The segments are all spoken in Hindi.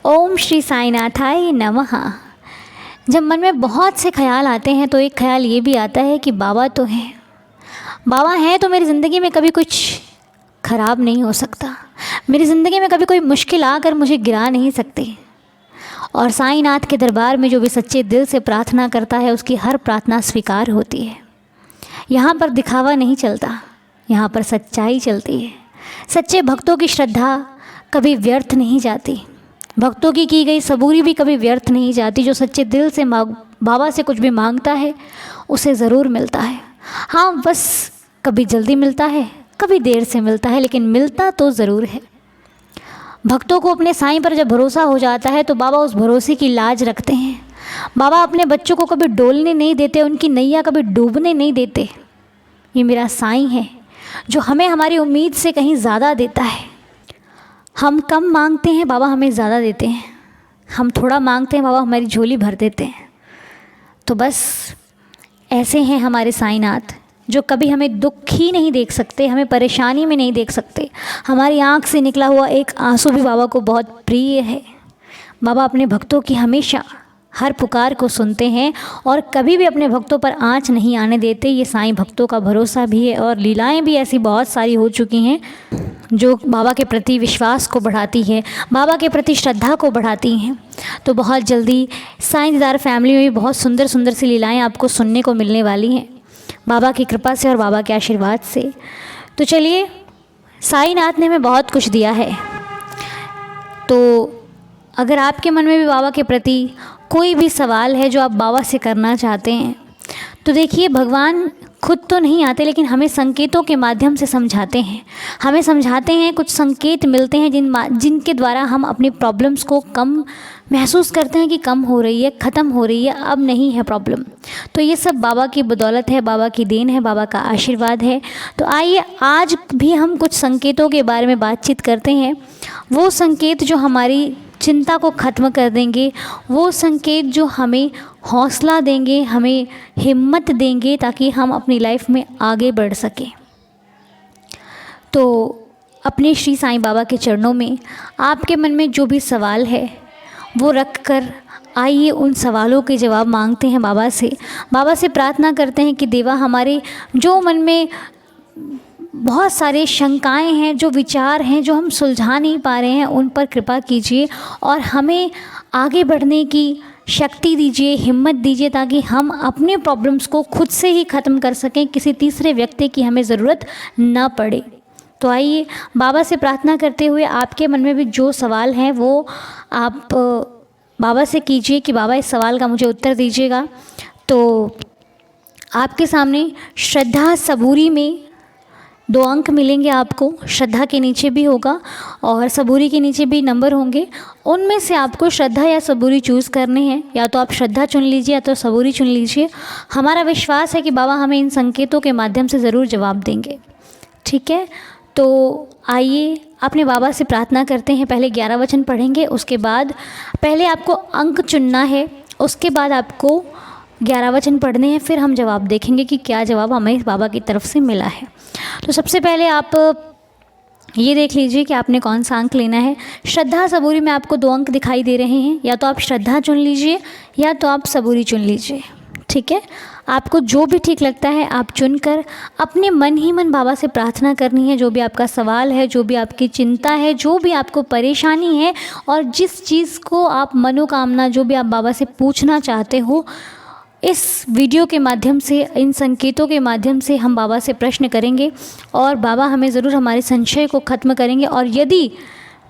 ओम श्री साईनाथाय नमः। जब मन में बहुत से ख्याल आते हैं तो एक ख्याल ये भी आता है कि बाबा तो हैं, बाबा हैं तो मेरी ज़िंदगी में कभी कुछ ख़राब नहीं हो सकता, मेरी ज़िंदगी में कभी कोई मुश्किल आकर मुझे गिरा नहीं सकती। और साईनाथ के दरबार में जो भी सच्चे दिल से प्रार्थना करता है उसकी हर प्रार्थना स्वीकार होती है। यहाँ पर दिखावा नहीं चलता, यहाँ पर सच्चाई चलती है। सच्चे भक्तों की श्रद्धा कभी व्यर्थ नहीं जाती, भक्तों की गई सबूरी भी कभी व्यर्थ नहीं जाती। जो सच्चे दिल से बाबा से कुछ भी मांगता है उसे ज़रूर मिलता है। हाँ, बस कभी जल्दी मिलता है, कभी देर से मिलता है, लेकिन मिलता तो ज़रूर है। भक्तों को अपने साईं पर जब भरोसा हो जाता है तो बाबा उस भरोसे की लाज रखते हैं। बाबा अपने बच्चों को कभी डोलने नहीं देते, उनकी नैया कभी डूबने नहीं देते। ये मेरा साईं है जो हमें हमारी उम्मीद से कहीं ज़्यादा देता है। हम कम मांगते हैं, बाबा हमें ज़्यादा देते हैं। हम थोड़ा मांगते हैं, बाबा हमारी झोली भर देते हैं। तो बस ऐसे हैं हमारे साईनाथ जो कभी हमें दुख ही नहीं देख सकते, हमें परेशानी में नहीं देख सकते। हमारी आँख से निकला हुआ एक आंसू भी बाबा को बहुत प्रिय है। बाबा अपने भक्तों की हमेशा हर पुकार को सुनते हैं और कभी भी अपने भक्तों पर आँच नहीं आने देते। ये साईं भक्तों का भरोसा भी है और लीलाएं भी ऐसी बहुत सारी हो चुकी हैं जो बाबा के प्रति विश्वास को बढ़ाती है, बाबा के प्रति श्रद्धा को बढ़ाती हैं। तो बहुत जल्दी साईं दीदार फैमिली में भी बहुत सुंदर सुंदर सी लीलाएं आपको सुनने को मिलने वाली हैं बाबा की कृपा से और बाबा के आशीर्वाद से। तो चलिए, साईनाथ ने हमें बहुत कुछ दिया है। तो अगर आपके मन में भी बाबा के प्रति कोई भी सवाल है जो आप बाबा से करना चाहते हैं तो देखिए, भगवान खुद तो नहीं आते लेकिन हमें संकेतों के माध्यम से समझाते हैं। हमें समझाते हैं, कुछ संकेत मिलते हैं जिनके द्वारा हम अपनी प्रॉब्लम्स को कम महसूस करते हैं कि कम हो रही है, ख़त्म हो रही है, अब नहीं है प्रॉब्लम। तो ये सब बाबा की बदौलत है, बाबा की देन है, बाबा का आशीर्वाद है। तो आइए आज भी हम कुछ संकेतों के बारे में बातचीत करते हैं। वो संकेत जो हमारी चिंता को ख़त्म कर देंगे, वो संकेत जो हमें हौसला देंगे, हमें हिम्मत देंगे ताकि हम अपनी लाइफ में आगे बढ़ सकें। तो अपने श्री साईं बाबा के चरणों में आपके मन में जो भी सवाल है वो रख कर आइए उन सवालों के जवाब मांगते हैं बाबा से। बाबा से प्रार्थना करते हैं कि देवा, हमारे जो मन में बहुत सारे शंकाएं हैं, जो विचार हैं जो हम सुलझा नहीं पा रहे हैं, उन पर कृपा कीजिए और हमें आगे बढ़ने की शक्ति दीजिए, हिम्मत दीजिए ताकि हम अपने प्रॉब्लम्स को खुद से ही ख़त्म कर सकें, किसी तीसरे व्यक्ति की हमें ज़रूरत ना पड़े। तो आइए बाबा से प्रार्थना करते हुए आपके मन में भी जो सवाल हैं वो आप बाबा से कीजिए कि बाबा इस सवाल का मुझे उत्तर दीजिएगा। तो आपके सामने श्रद्धा सबूरी में 2 अंक मिलेंगे आपको। श्रद्धा के नीचे भी होगा और सबूरी के नीचे भी नंबर होंगे। उनमें से आपको श्रद्धा या सबूरी चूज़ करने हैं। या तो आप श्रद्धा चुन लीजिए या तो सबूरी चुन लीजिए। हमारा विश्वास है कि बाबा हमें इन संकेतों के माध्यम से ज़रूर जवाब देंगे। ठीक है, तो आइए अपने बाबा से प्रार्थना करते हैं। पहले 11 वचन पढ़ेंगे, उसके बाद पहले आपको अंक चुनना है, उसके बाद आपको 11 वचन पढ़ने हैं, फिर हम जवाब देखेंगे कि क्या जवाब हमें बाबा की तरफ से मिला है। तो सबसे पहले आप ये देख लीजिए कि आपने कौन सा अंक लेना है। श्रद्धा सबूरी में आपको 2 अंक दिखाई दे रहे हैं। या तो आप श्रद्धा चुन लीजिए या तो आप सबूरी चुन लीजिए। ठीक है, आपको जो भी ठीक लगता है आप चुनकर अपने मन ही मन बाबा से प्रार्थना करनी है। जो भी आपका सवाल है, जो भी आपकी चिंता है, जो भी आपको परेशानी है और जिस चीज़ को आप मनोकामना जो भी आप बाबा से पूछना चाहते हो, इस वीडियो के माध्यम से, इन संकेतों के माध्यम से हम बाबा से प्रश्न करेंगे और बाबा हमें ज़रूर हमारे संशय को ख़त्म करेंगे। और यदि,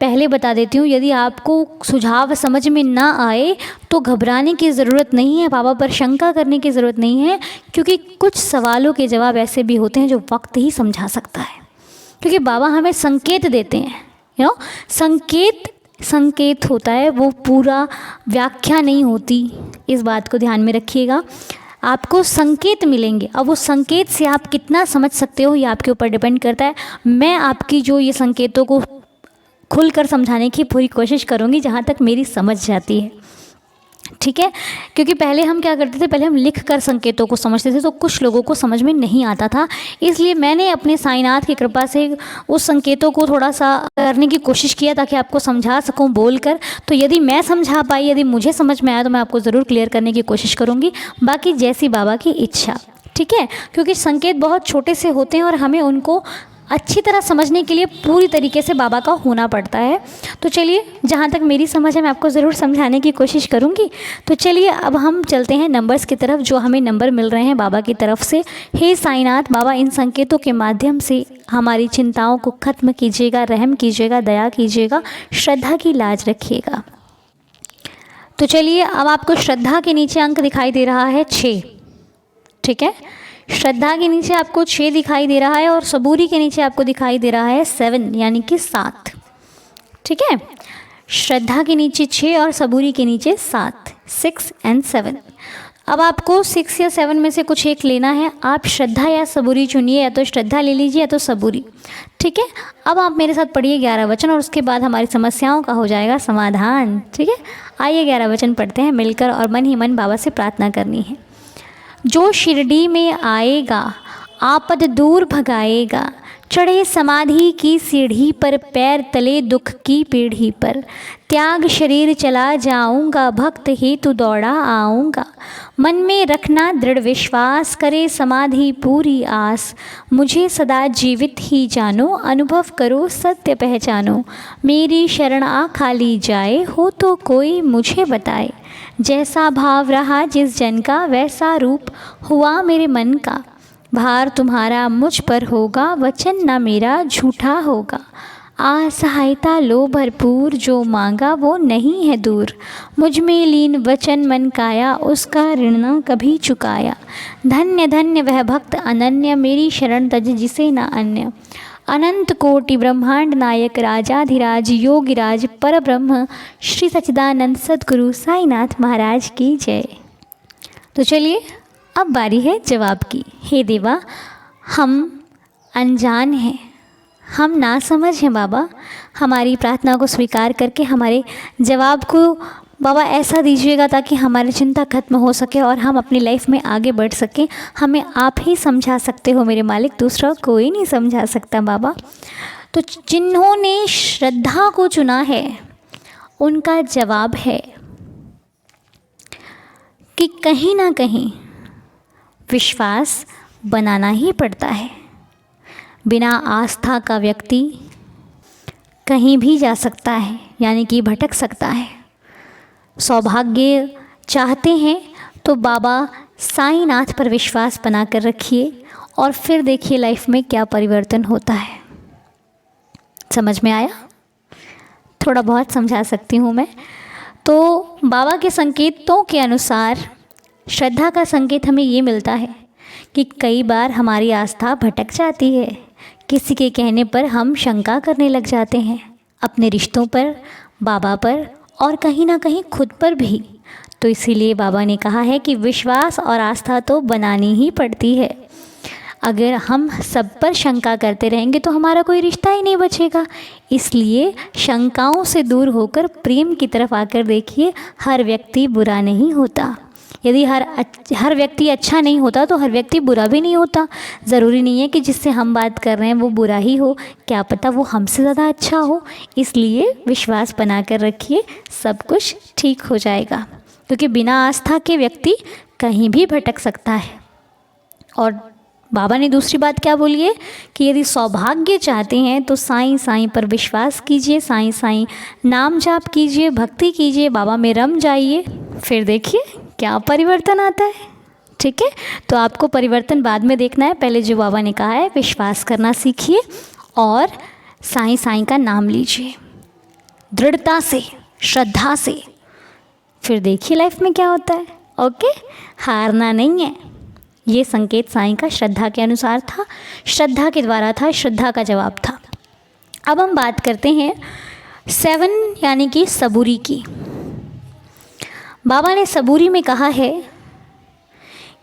पहले बता देती हूँ, यदि आपको सुझाव समझ में ना आए तो घबराने की ज़रूरत नहीं है, बाबा पर शंका करने की ज़रूरत नहीं है, क्योंकि कुछ सवालों के जवाब ऐसे भी होते हैं जो वक्त ही समझा सकता है। क्योंकि बाबा हमें संकेत देते हैं। संकेत होता है, वो पूरा व्याख्या नहीं होती। इस बात को ध्यान में रखिएगा। आपको संकेत मिलेंगे, अब वो संकेत से आप कितना समझ सकते हो ये आपके ऊपर डिपेंड करता है। मैं आपकी जो ये संकेतों को खुलकर समझाने की पूरी कोशिश करूँगी जहाँ तक मेरी समझ जाती है। ठीक है, क्योंकि पहले हम क्या करते थे, पहले हम लिख कर संकेतों को समझते थे, तो कुछ लोगों को समझ में नहीं आता था। इसलिए मैंने अपने साईनाथ की कृपा से उस संकेतों को थोड़ा सा करने की कोशिश किया ताकि आपको समझा सकूं बोलकर। तो यदि मैं समझा पाई, यदि मुझे समझ में आया, तो मैं आपको ज़रूर क्लियर करने की कोशिश करूँगी, बाकी जैसी बाबा की इच्छा। ठीक है, क्योंकि संकेत बहुत छोटे से होते हैं और हमें उनको अच्छी तरह समझने के लिए पूरी तरीके से बाबा का होना पड़ता है। तो चलिए, जहाँ तक मेरी समझ है मैं आपको ज़रूर समझाने की कोशिश करूँगी। तो चलिए अब हम चलते हैं नंबर्स की तरफ, जो हमें नंबर मिल रहे हैं बाबा की तरफ से। हे साईनाथ बाबा, इन संकेतों के माध्यम से हमारी चिंताओं को ख़त्म कीजिएगा, रहम कीजिएगा, दया कीजिएगा, श्रद्धा की लाज रखिएगा। तो चलिए, अब आपको श्रद्धा के नीचे अंक दिखाई दे रहा है 6। ठीक है, श्रद्धा के नीचे आपको 6 दिखाई दे रहा है और सबूरी के नीचे आपको दिखाई दे रहा है 7, यानी कि 7। ठीक है, श्रद्धा के नीचे 6 और सबूरी के नीचे 7, 6 and 7। अब आपको 6 या 7 में से कुछ एक लेना है। आप श्रद्धा या सबूरी चुनिए, या तो श्रद्धा ले लीजिए या तो सबूरी। ठीक है, अब आप मेरे साथ पढ़िए 11 वचन और उसके बाद हमारी समस्याओं का हो जाएगा समाधान। ठीक है, आइए 11 वचन पढ़ते हैं मिलकर और मन ही मन बाबा से प्रार्थना करनी है। जो शिरडी में आएगा आपद दूर भगाएगा, चढ़े समाधि की सीढ़ी पर, पैर तले दुख की पीढ़ी पर, त्याग शरीर चला जाऊंगा, भक्त हेतु दौड़ा आऊंगा, मन में रखना दृढ़ विश्वास, करे समाधि पूरी आस, मुझे सदा जीवित ही जानो, अनुभव करो सत्य पहचानो, मेरी शरण आ खाली जाए, हो तो कोई मुझे बताए, जैसा भाव रहा जिस जन का, वैसा रूप हुआ मेरे मन का, भार तुम्हारा मुझ पर होगा, वचन न मेरा झूठा होगा, आ सहायता लो भरपूर, जो मांगा वो नहीं है दूर, मुझ में लीन वचन मन काया, उसका ऋण न कभी चुकाया, धन्य धन्य वह भक्त अनन्य, मेरी शरण तज जिसे न अन्य, अनंत कोटि ब्रह्मांड नायक, राजाधिराज योगिराज पर ब्रह्म, श्री सच्चिदानंद सद्गुरु साईनाथ महाराज की जय। तो चलिए, अब बारी है जवाब की। हे देवा, हम अनजान हैं, हम ना समझ हैं बाबा, हमारी प्रार्थना को स्वीकार करके हमारे जवाब को बाबा ऐसा दीजिएगा ताकि हमारी चिंता खत्म हो सके और हम अपनी लाइफ में आगे बढ़ सकें। हमें आप ही समझा सकते हो मेरे मालिक, दूसरा कोई नहीं समझा सकता बाबा। तो जिन्होंने श्रद्धा को चुना है उनका जवाब है कि कहीं ना कहीं विश्वास बनाना ही पड़ता है। बिना आस्था का व्यक्ति कहीं भी जा सकता है, यानी कि भटक सकता है। सौभाग्य चाहते हैं तो बाबा साईनाथ पर विश्वास बना कर रखिए और फिर देखिए लाइफ में क्या परिवर्तन होता है। समझ में आया? थोड़ा बहुत समझा सकती हूँ मैं। तो बाबा के संकेतों के अनुसार श्रद्धा का संकेत हमें ये मिलता है कि कई बार हमारी आस्था भटक जाती है। किसी के कहने पर हम शंका करने लग जाते हैं, अपने रिश्तों पर, बाबा पर और कहीं ना कहीं खुद पर भी। तो इसीलिए बाबा ने कहा है कि विश्वास और आस्था तो बनानी ही पड़ती है। अगर हम सब पर शंका करते रहेंगे तो हमारा कोई रिश्ता ही नहीं बचेगा। इसलिए शंकाओं से दूर होकर प्रेम की तरफ आकर देखिए, हर व्यक्ति बुरा नहीं होता। यदि हर व्यक्ति अच्छा नहीं होता तो हर व्यक्ति बुरा भी नहीं होता। ज़रूरी नहीं है कि जिससे हम बात कर रहे हैं वो बुरा ही हो, क्या पता वो हमसे ज़्यादा अच्छा हो। इसलिए विश्वास बना कर रखिए, सब कुछ ठीक हो जाएगा, क्योंकि बिना आस्था के व्यक्ति कहीं भी भटक सकता है। और बाबा ने दूसरी बात क्या बोली है कि यदि सौभाग्य चाहते हैं तो साईं साईं पर विश्वास कीजिए, साईं साईं नाम जाप कीजिए, भक्ति कीजिए, बाबा में रम जाइए, फिर देखिए क्या परिवर्तन आता है। ठीक है, तो आपको परिवर्तन बाद में देखना है, पहले जो बाबा ने कहा है विश्वास करना सीखिए और साईं साईं का नाम लीजिए दृढ़ता से, श्रद्धा से, फिर देखिए लाइफ में क्या होता है। ओके, हारना नहीं है। ये संकेत साईं का श्रद्धा के अनुसार था, श्रद्धा के द्वारा था, श्रद्धा का जवाब था। अब हम बात करते हैं 7 यानी कि सबूरी की। बाबा ने सबूरी में कहा है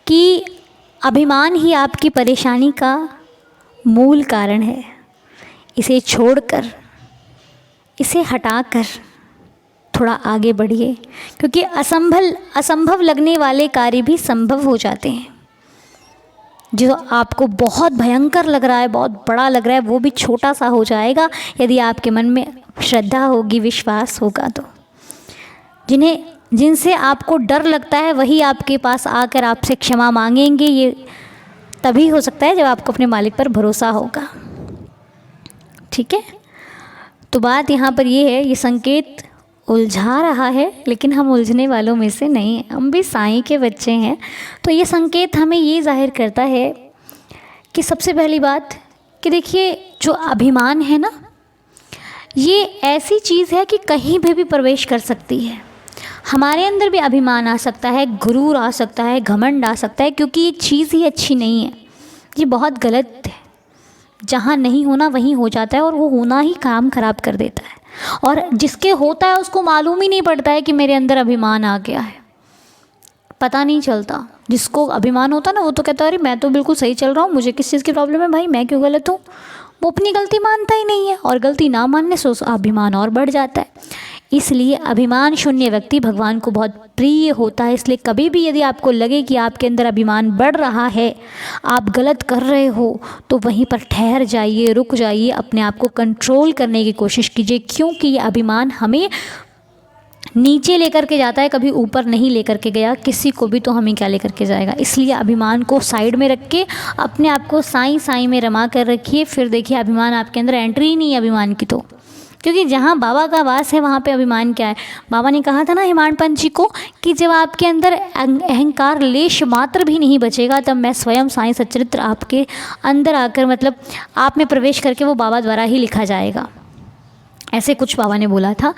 कि अभिमान ही आपकी परेशानी का मूल कारण है। इसे छोड़कर, इसे हटाकर थोड़ा आगे बढ़िए, क्योंकि असंभव लगने वाले कार्य भी संभव हो जाते हैं। जो आपको बहुत भयंकर लग रहा है, बहुत बड़ा लग रहा है, वो भी छोटा सा हो जाएगा यदि आपके मन में श्रद्धा होगी, विश्वास होगा तो। जिनसे आपको डर लगता है वही आपके पास आकर आपसे क्षमा मांगेंगे। ये तभी हो सकता है जब आपको अपने मालिक पर भरोसा होगा। ठीक है, तो बात यहाँ पर ये है, ये संकेत उलझा रहा है, लेकिन हम उलझने वालों में से नहीं हैं, हम भी साईं के बच्चे हैं। तो ये संकेत हमें ये जाहिर करता है कि सबसे पहली बात कि देखिए, जो अभिमान है ना, ये ऐसी चीज़ है कि कहीं भी प्रवेश कर सकती है। हमारे अंदर भी अभिमान आ सकता है, गुरूर आ सकता है, घमंड आ सकता है, क्योंकि ये चीज़ ही अच्छी नहीं है, ये बहुत गलत है। जहाँ नहीं होना वहीं हो जाता है, और वो होना ही काम खराब कर देता है। और जिसके होता है उसको मालूम ही नहीं पड़ता है कि मेरे अंदर अभिमान आ गया है, पता नहीं चलता। जिसको अभिमान होता ना, वो तो कहता है अरे मैं तो बिल्कुल सही चल रहा हूँ, मुझे किस चीज़ की प्रॉब्लम है भाई, मैं क्यों गलत हूँ। वो अपनी गलती मानता ही नहीं है, और गलती ना मानने से अभिमान और बढ़ जाता है। इसलिए अभिमान शून्य व्यक्ति भगवान को बहुत प्रिय होता है। इसलिए कभी भी यदि आपको लगे कि आपके अंदर अभिमान बढ़ रहा है, आप गलत कर रहे हो, तो वहीं पर ठहर जाइए, रुक जाइए, अपने आप को कंट्रोल करने की कोशिश कीजिए, क्योंकि ये अभिमान हमें नीचे लेकर के जाता है, कभी ऊपर नहीं लेकर के गया। किसी को भी तो हमें क्या लेकर के जाएगा। इसलिए अभिमान को साइड में रख के अपने आप को साईं साईं में रमा कर रखिए। फिर देखिए, अभिमान आपके अंदर एंट्री ही नहीं है अभिमान की तो, क्योंकि जहाँ बाबा का वास है वहाँ पे अभिमान क्या है। बाबा ने कहा था ना हिमांड पंत जी को कि जब आपके अंदर अहंकार लेश मात्र भी नहीं बचेगा, तब मैं स्वयं साईं सच्चरित्र आपके अंदर आकर, मतलब आप में प्रवेश करके वो बाबा द्वारा ही लिखा जाएगा। ऐसे कुछ बाबा ने बोला था।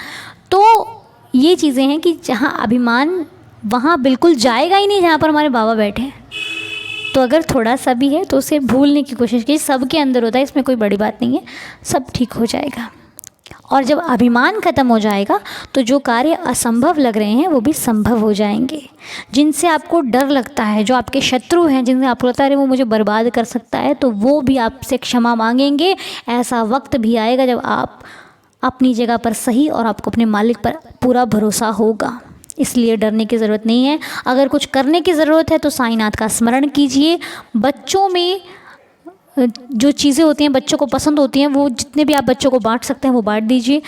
तो ये चीज़ें हैं कि जहाँ अभिमान, वहाँ बिल्कुल जाएगा ही नहीं जहाँ पर हमारे बाबा बैठे हैं। तो अगर थोड़ा सा भी है तो उसे भूलने की कोशिश कीजिए। सबके अंदर होता है, इसमें कोई बड़ी बात नहीं है, सब ठीक हो जाएगा। और जब अभिमान खत्म हो जाएगा तो जो कार्य असंभव लग रहे हैं वो भी संभव हो जाएंगे। जिनसे आपको डर लगता है, जो आपके शत्रु हैं, जिनसे आपको लगता है वो मुझे बर्बाद कर सकता है, तो वो भी आपसे क्षमा मांगेंगे। ऐसा वक्त भी आएगा जब आप अपनी जगह पर सही और आपको अपने मालिक पर पूरा भरोसा होगा। इसलिए डरने की ज़रूरत नहीं है। अगर कुछ करने की ज़रूरत है तो साईंनाथ का स्मरण कीजिए। बच्चों में जो चीज़ें होती हैं, बच्चों को पसंद होती हैं, वो जितने भी आप बच्चों को बांट सकते हैं वो बांट दीजिए।